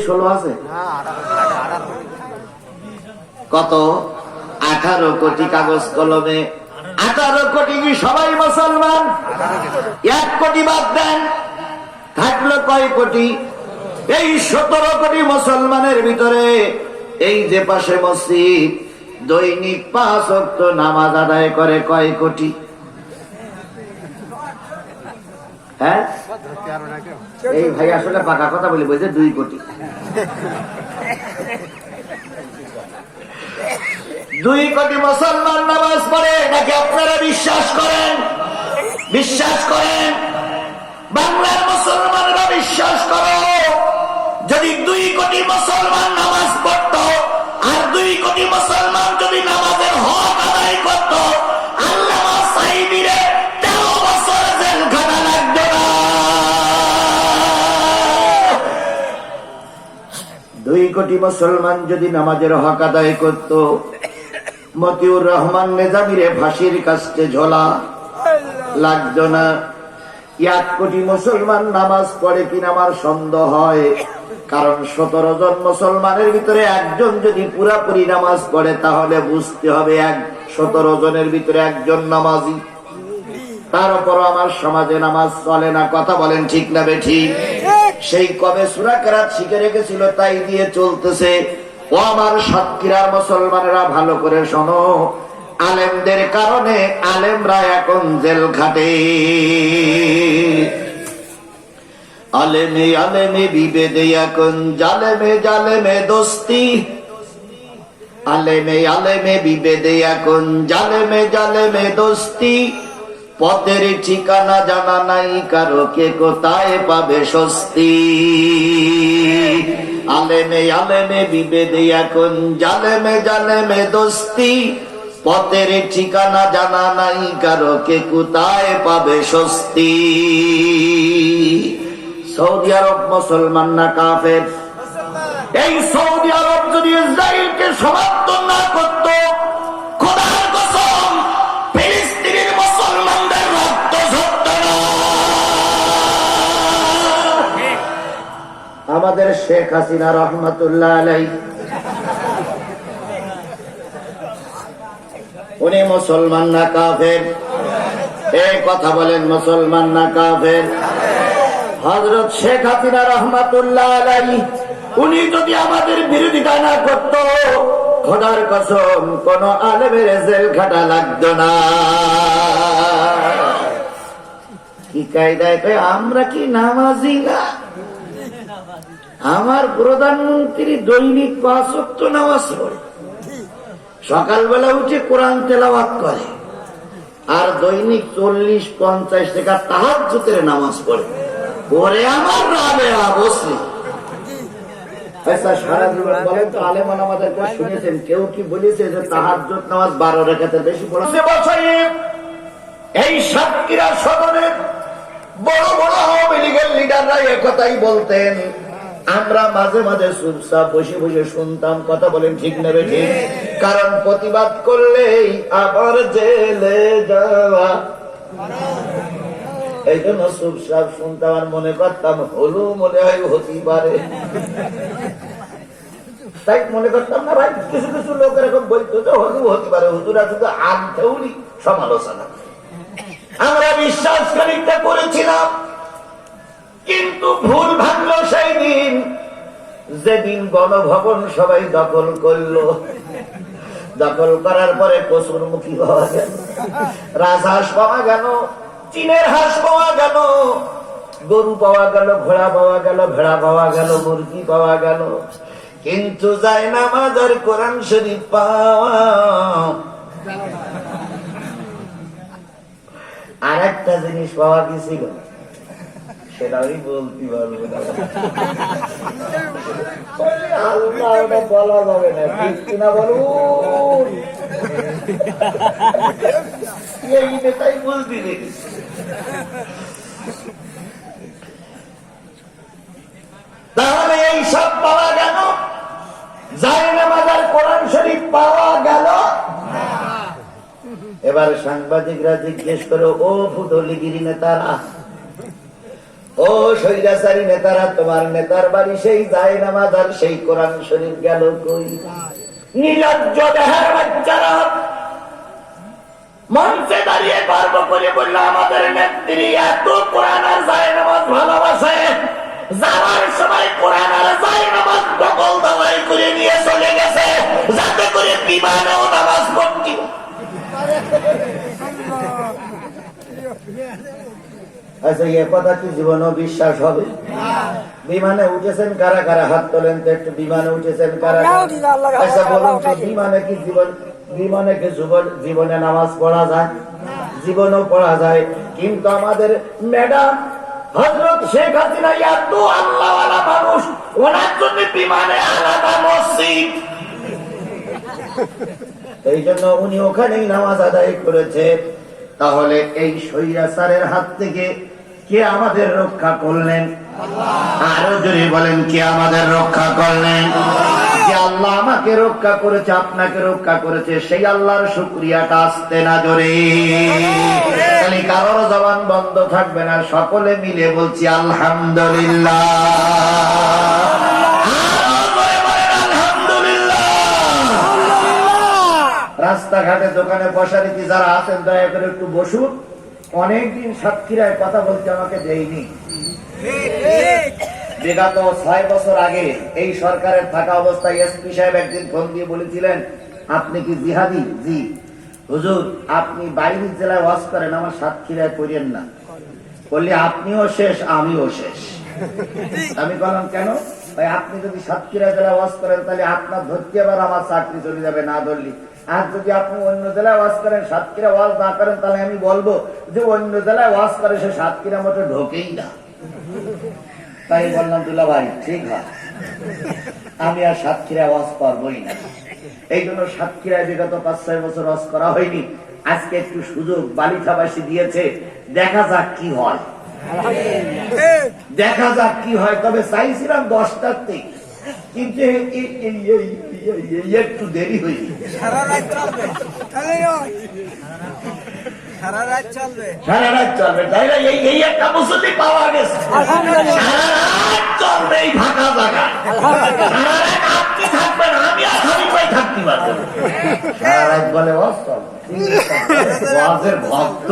16 আছে? কত? 18 কোটি কাগজ কলমে। 18 কোটি কি সবাই মুসলমান? 1 কোটি বাদ দেন, থাকলো কয় কোটি? এই 17 কোটি মুসলমানের ভিতরে এই যে পাশে মসজিদ, দৈনিক 5 ওয়াক্ত নামাজ আদায় করে কয় কোটি? হ্যাঁ, এই ভাই আসলে পাকা কথা বলে বলছে 2 কোটি। 2 কোটি মুসলমান নামাজ পড়ে, এটাকে আপনারা বিশ্বাস করেন? বিশ্বাস করেন? বাংলার মুসলমানরা বিশ্বাস করো, যদি 2 কোটি মুসলমান নামাজ পড়ত আর 2 কোটি মুসলমান যদি নামাজের হক আদায় করত, আল্লামা সাঈদীরে 13 বছর জেল খাটা লাগতো না। 2 কোটি মুসলমান যদি নামাজের হক আদায় করত, মতিউর রহমান নিজামীরে ফাঁসির কাস্টে ঝোলা লাগতো না। 1 কোটি মুসলমান নামাজ পড়ে কিনা আমার সন্দেহ হয়, কারণ 17 জন মুসলমানের ভিতরে একজন যদি পুরাপুরি নামাজ পড়ে, তাহলে বুঝতে হবে 17 জনের ভিতরে একজন নামাজি। তার উপর আমার সমাজে নামাজ চলে না। কথা বলেন ঠিক না বেঠিক? সেই কবে সূরা কেরাত শিখে রেখেছিল, তাই দিয়ে চলতেছে। ও আমার সাতক্ষীরার মুসলমানেরা, ভালো করে শোনো, আলেমদের কারণে আলেমরা এখন জেল খাটে। আলেমে আলেমে বিভেদে এখন জালেমে জালেমে দোস্তি। আলেমে আলেমে বিভেদে এখন জালেমে জালেমে দোস্তি। পথের ঠিকানা জানা নাই কারো, কে কোথায় পাবে স্বস্তি। আলেমে আলেমে বিভেদে এখন জালেমে জালেমে দোস্তি। পথের ঠিকানা জানা নাই কারো, কে কোথায় পাবে স্বস্তি। সৌদি আরব মুসলমান না কাফের? এই সৌদি আরব যদি ইসরায়েলকে সমর্থন না করত, খোদার কসম ফিলিস্তিনের মুসলমানদের রক্ত ঝরত না। আমাদের শেখ হাসিনা রহমাতুল্লাহ আলাইহি, উনি মুসলমান না কাফের? এই কথা বলেন, মুসলমান না কাফের? হযরত শেখ হাসিনা রহমাতুল্লাহ আলাইহি, উনি যদি আমাদের বিরোধিতা না করত, খোদার কসম কোন আলেমের জেল খাটা লাগতো না। কি কায়দায় কয় আমরা কি নামাজি না? আমার প্রধানমন্ত্রী দৈনিক 5 ওয়াক্ত নামাজ পড়ে, সকালবেলা উঠে কোরআন তেলাওয়াত করে, আর দৈনিক 40-50 টাকা তাহাজ্জুদের নামাজ পড়ে। ওরে আমার রাবেয়া বসে। আচ্ছা, সারা জীবন বলেন তো, আলেমান আমাদেরকে শুনেছেন, কেউ কি বলেছে যে তাহাজ্জুদ নামাজ 12 রাকাতের বেশি পড়াছে? এই সাতক্ষীরা সদরের বড় বড় আওয়ামী লীগের লিডাররা একথাই বলতেন। আমরা মাঝে মাঝে চুপচাপ বসে বসে শুনতাম। কথা বলেন ঠিক নেবে ঠিক? কারণ প্রতিবাদ করলেই আবার জেলে যাওয়া, এই জন্য চুপচাপ শুনতাম আর মনে করতাম হলু মনে হয় হতে পারে, তাই মনে করতাম না ভাই। কিছু কিছু লোক এরকম বলতো যে হলু হতে পারে, হুজুরা শুধু আনতেউনি সমালোচনা। আমরা বিশ্বাস খানিকটা করেছিলাম, কিন্তু ভুল ভাঙলো সেই দিন যেদিন গণভবন সবাই দখল করলো। দখল করার পরে কসুরমুখী পাওয়া গেল, রাজহাঁস পাওয়া গেল, চীনের হাঁস পাওয়া গেল, গরু পাওয়া গেল, ঘোড়া পাওয়া গেল, ভেড়া পাওয়া গেল, মুরগি পাওয়া গেল, কিন্তু যায় নামাজ আর কোরআন শরীফ পাওয়া। আর একটা জিনিস পাওয়া গেছিল, সেটা আমি বলতে পারবো না, ওটা বলা যাবে না, ঠিক কিনা বলুন? এই নেতাই বলতে দেখি। তাহলে এই সব পাওয়া গেল, যায় নামাজ আর কোরআন শরীফ পাওয়া গেল। এবার সাংবাদিকরা জিজ্ঞেস করো, ও ফুটলিগিরি নেতারা, ও স্বৈরাচারী নেতারা, তোমার নেতার বাড়ি সেই যায় নামাজ আর সেই কোরআন শরীফ গেল কই? নির্লজ্জ দেহের বাচ্চারা মঞ্চে দাঁড়িয়ে গর্ব করে বলল আমাদের নেত্রী এত কোরআন আর যায় নামাজ ভালোবাসে, যাওয়ার সময় কোরআন আর যায় নামাজ দখল দাওয়াই করে নিয়ে চলে গেছে, যাতে করে বিমানেও নামাজ পড়তি। আচ্ছা, এ কথা কি জীবনও বিশ্বাস হবে? বিমানে উঠেছেন কারা কারা? হাত তোলেন তো একটু। বিমানে উঠেছেন কারা? আচ্ছা বলুন তো, বিমানে কি জীবনে নামাজ পড়া যায়? জীবনও পড়া যায়, কিন্তু আমাদের ম্যাডাম হযরত শেখ হাসিনা এত আল্লাহওয়ালা মানুষ, ওনার জন্য বিমানে আলাদা মসজিদ। এই জন্য উনি ওখানেই নামাজ আদায় করেছে। তাহলে এই স্বৈরাচারের হাত থেকে কে আমাদের রক্ষা করলেন? আরো জোরে বলেন, কে আমাদের রক্ষা করলেন? যে আল্লাহ আমাকে রক্ষা করেছে, আপনাকে রক্ষা করেছে, সেই আল্লাহর শুকরিয়াটা আসতে না জোরে। খালি কারোর জবান বন্ধ থাকবে না, সকলে মিলে বলছি আলহামদুলিল্লাহ। রাস্তাঘাটে দোকানে বসারীতি যারা আছেন দয়া করে একটু বসুন। অনেকদিন সাতক্ষীরায় কথা বলতে আমাকে দেয়নি। বিগত 6 বছর আগে এই সরকারের থাকা অবস্থায় এসপি সাহেব একদিন ফোন দিয়ে বলেছিলেন, আপনি কি জিহাদি? জি হুজুর, আপনি বাইরের জেলায় ওয়াজ করেন, আমার সাতক্ষীরায় করেন না। বললি আপনিও শেষ, আমিও শেষ। আমি বললাম কেন? ভাই আপনি যদি সাতক্ষীরা জেলায় ওয়াজ করেন তাহলে আপনার ধরতে আবার আমার চাকরি চলে যাবে না ধরলি, আর যদি আপনি অন্য জেলায় ওয়াজ করেন, সাতক্ষীরা ওয়াজ না করেন, তাহলে আমি বলবো যে অন্য জেলায় ওয়াজ করে সে সাতক্ষীরা মতো ঢোকেই না। তাই বললাম দুলা ভাই ঠিক হয়, আমি আর সাতক্ষীরা ওয়াজ করবই না। এই জন্য সাতক্ষীরায় বিগত 5-6 বছর ওয়াজ করা হয়নি। আজকে একটু সুযোগ বালিখাবাসী দিয়েছে, দেখা যাক কি হয়, দেখা যাক কি হয়। তবে চাইছিলাম 10টার থেকে, কিন্তু একটু দেরি হয়েছে। সারা রাত চলবে, তাই না? এই একটা মুসল্লি পাওয়া গেছে, সারা রাত চলবে এই ফাঁকা জায়গা। সারা রাত আপনি থাকবেন, আমি আর আমি পাই থাকতে পারবো। সারা রাত বলে ওয়াজ চলবে, ওয়াজের ভক্ত।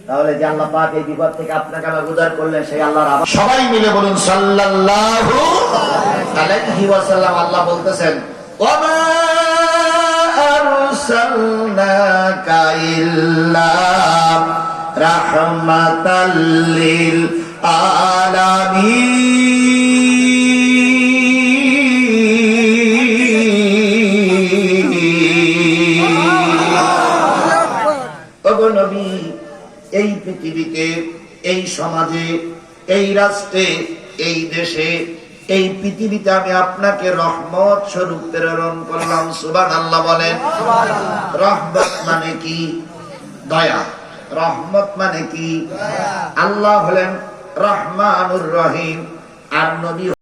তাহলে যে আল্লাহ পাক এই বিপদ থেকে আপনাকে আমার উদ্ধার করলেন, সেই আল্লাহর আবার সবাই মিলে বলুন সাল্লাল্লাহু আলাইহি ওয়াসাল্লাম। আল্লাহ বলতেছেন, ওয়া আরসালনাকা ইল্লা রাহমাতাল লিল আলামিন। ওগো নবী, এই পৃথিবীতে, এই সমাজে, এই রাষ্ট্রে, এই দেশে, এই পৃথিবীতে আমি আপনাকে রহমত স্বরূপ প্রেরণ করলাম। সুবহানাল্লাহ বলেন। রহমত মানে কি? দয়া। রহমত মানে কি? আল্লাহ হলেন রহমানুর রহিম, আর নবী